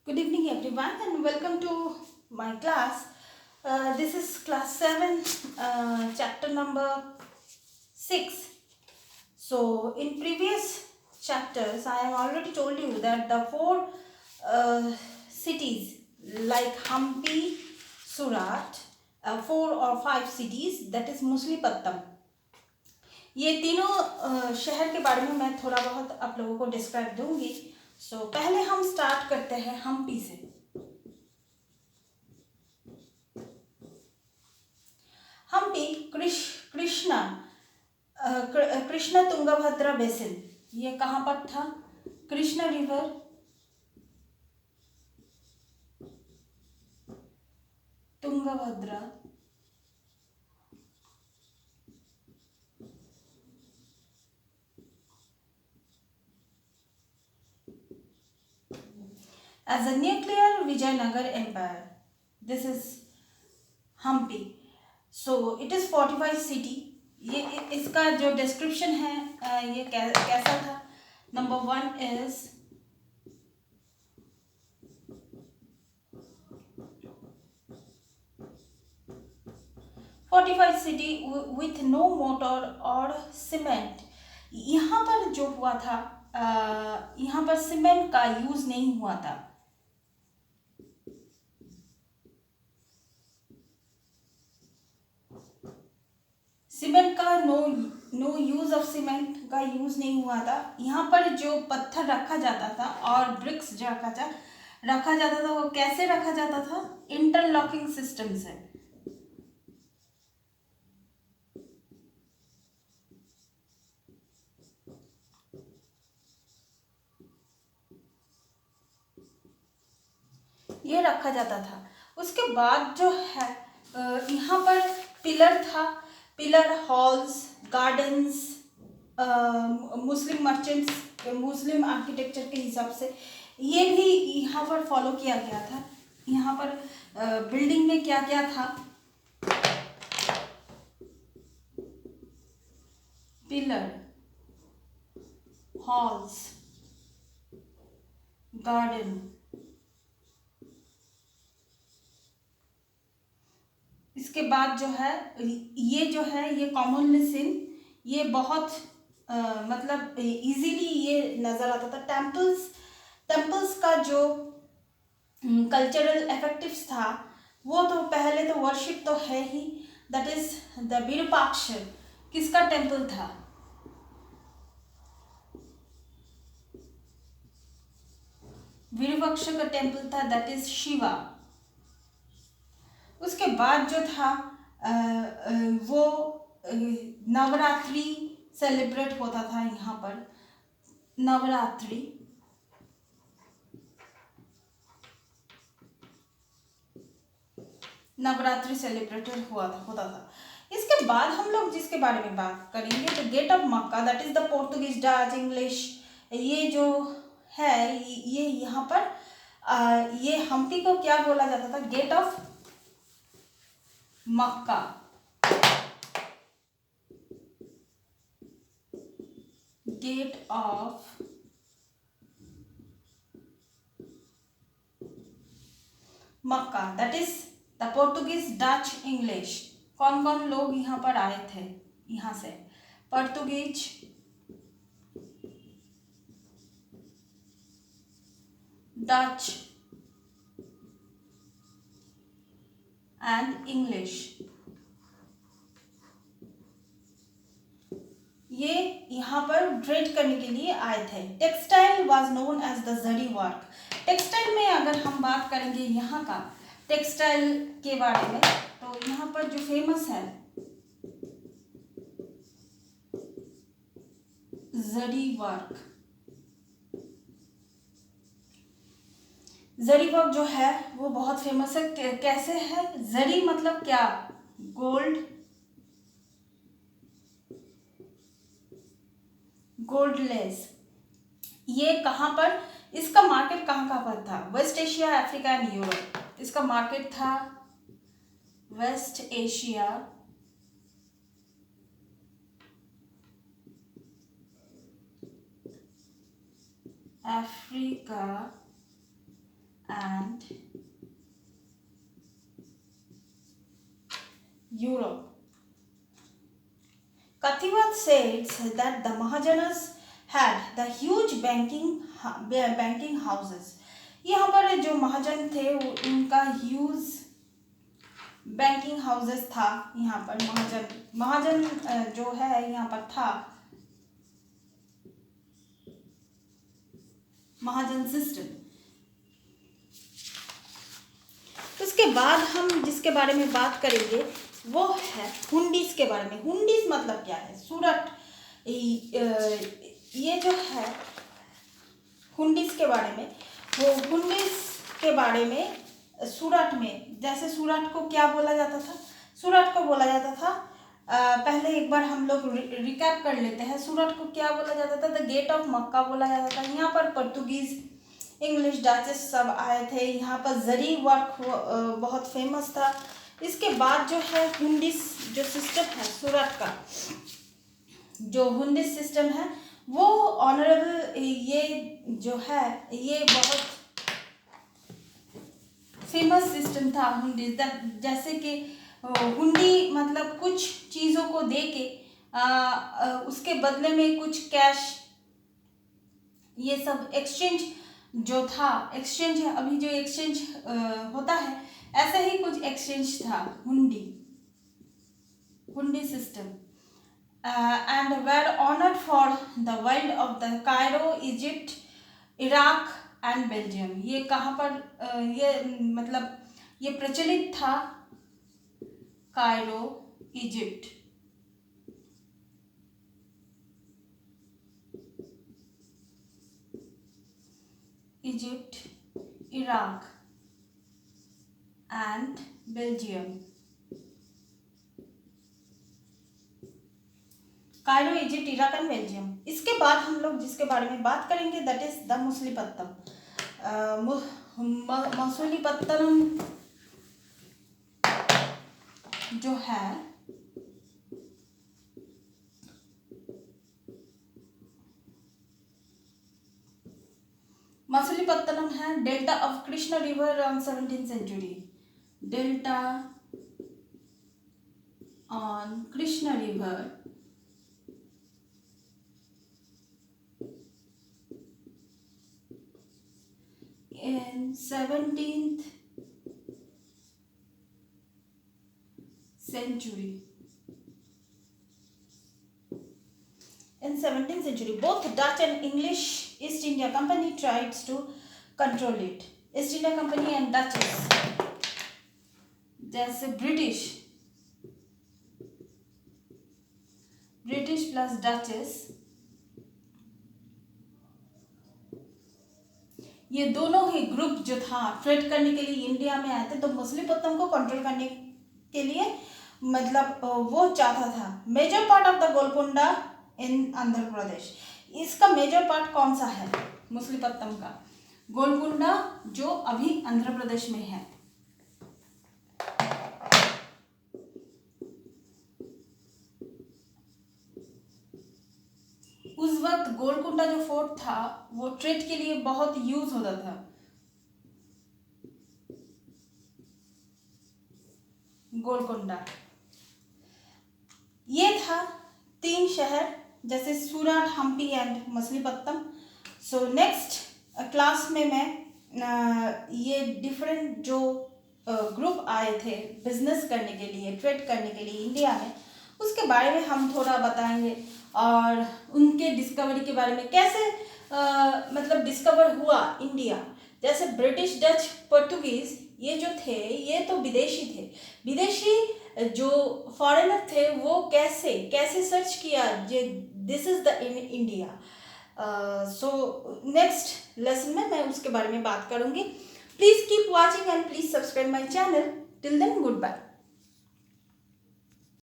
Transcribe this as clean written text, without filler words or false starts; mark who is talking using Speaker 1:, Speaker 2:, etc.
Speaker 1: Good evening, everyone, and welcome to my class. This is class 7, chapter number 6. So, in previous chapters, I have already told you that the four cities like Hampi, Surat, four or five cities, that is Muslipatam. ये तीनों शहर के बारे में मैं थोड़ा बहुत आप लोगों को डिस्क्राइब दूंगी. सो पहले हम स्टार्ट करते हैं हम्पी से. हम्पी कृष्णा तुंगभद्रा बेसिन, ये कहाँ पर था? Krishna river Tungabhadra as a nuclear Vijayanagar empire. This is Hampi. So it is fortified city. ये इसका जो डिस्क्रिप्शन है ये कैसा था? Number 1 is fortified city with no mortar or cement. यहाँ पर जो हुआ था, यहाँ पर सीमेंट का यूज नहीं हुआ था. सीमेंट का नो यूज ऑफ सीमेंट का यूज नहीं हुआ था. यहाँ पर जो पत्थर रखा जाता था और ब्रिक्स जो रखा जाता था वो कैसे रखा जाता था? इंटरलॉकिंग सिस्टम से. ये रखा जाता था. उसके बाद जो है यहाँ पर पिलर था. पिलर, हॉल्स, गार्डन्स, मुस्लिम मर्चेंट्स, मुस्लिम आर्किटेक्चर के हिसाब से ये भी यहाँ पर फॉलो किया गया था. यहाँ पर बिल्डिंग में क्या क्या था? Pillar, halls, garden. इसके बाद जो है ये कॉमनली सीन, ये बहुत मतलब इजीली ये नज़र आता था. टेम्पल्स का जो कल्चरल इफेक्टिव्स था वो तो पहले तो वर्शिप तो है ही, दैट इज द विरूपाक्ष. किसका टेम्पल था? विरूपाक्ष का टेम्पल था, दैट इज शिवा. उसके बाद जो था वो नवरात्रि सेलिब्रेट होता था. यहाँ पर नवरात्रि सेलिब्रेटेड होता था. इसके बाद हम लोग जिसके बारे में बात करेंगे तो gate of Mecca, that is the Portuguese, Dutch, English. ये जो है ये यहाँ पर ये हम्पी को क्या बोला जाता था? Gate of Mecca. Gate of Mecca, that is the Portuguese, Dutch, English. कौन कौन लोग यहाँ पर आए थे? यहाँ से पोर्तुगीज, डच एंड इंग्लिश. ये यहाँ पर ट्रेड करने के लिए आए थे. Textile was known as the zari work. Textile में अगर हम बात करेंगे यहाँ का टेक्सटाइल के बारे में तो यहाँ पर जो फेमस है जरी वर्क. जरी वर्क जो है वो बहुत फेमस है. कैसे है? जरी मतलब क्या? Gold lace. ये कहाँ पर, इसका मार्केट कहाँ पर था? West Asia, Africa and Europe. इसका मार्केट था West Asia, Africa and Europe. Kathiawat says that the Mahajanas had the huge banking houses. यहाँ पर जो महाजन थे उनका ह्यूज बैंकिंग हाउसेस था. यहाँ पर महाजन जो है यहाँ पर था महाजन सिस्टम. उसके बाद हम जिसके बारे में बात करेंगे वो है हुंडीज के बारे में. हुंडीज मतलब क्या है? सूरत. ये जो है हुंडीज के बारे में, वो हुंडीज के बारे में सूरत में, जैसे सूरत को क्या बोला जाता था? सूरत को बोला जाता था, पहले एक बार हम लोग रिकैप कर लेते हैं. सूरत को क्या बोला जाता था? द गेट ऑफ मक्का बोला जाता था. यहाँ पर पोर्तुगीज, इंग्लिश, डचेस सब आए थे. यहाँ पर जरी वर्क बहुत फेमस था. इसके बाद जो है हुंडीज जो सिस्टम है सूरत का, जो हुंडीज सिस्टम है वो ऑनरेबल, ये जो है ये बहुत फेमस सिस्टम था हुंडीज. जैसे कि हुंडी मतलब कुछ चीज़ों को दे के उसके बदले में कुछ कैश, ये सब एक्सचेंज जो था. एक्सचेंज अभी जो एक्सचेंज होता है ऐसा ही कुछ एक्सचेंज था hundi system. And were honoured for the world of the Cairo, Egypt, Iraq and Belgium. ये कहाँ पर ये मतलब ये प्रचलित था? Cairo, Egypt, Iraq and Belgium. Cairo, Egypt, Iraq and Belgium. इसके बाद हम लोग जिसके बारे में बात करेंगे that is the Machilipatnam. Machilipatnam जो है मछलीपत्तनम है delta of Krishna river on 17th century. Delta on Krishna river in 17th century. In 17th century, both Dutch and English East India Company tried to control it. East India Company and Dutches, जैसे British plus duchess, ये दोनों ही group जो था trade करने के लिए India में आए थे. तो मछलीपत्तनम को कंट्रोल करने के लिए मतलब वो चाहता था. Major part of the Golconda in Andhra Pradesh. इसका मेजर पार्ट कौन सा है मछलीपत्तनम का? गोलकुंडा जो अभी आंध्र प्रदेश में है. उस वक्त गोलकुंडा जो फोर्ट था वो ट्रेड के लिए बहुत यूज होता था. गोलकुंडा ये था 3 शहर जैसे Surat, Hampi and Machilipatnam. So next class में मैं ये डिफरेंट जो ग्रुप आए थे बिजनेस करने के लिए, ट्रेड करने के लिए इंडिया में, उसके बारे में हम थोड़ा बताएंगे. और उनके डिस्कवरी के बारे में, कैसे मतलब डिस्कवर हुआ इंडिया. जैसे ब्रिटिश, डच, पोर्तुगीज ये जो थे ये तो विदेशी थे. विदेशी जो फॉरेनर थे वो कैसे सर्च किया जे this is the India. So next lesson में मैं उसके बारे में बात करूंगी. Please keep watching and please subscribe my channel. Till then good bye.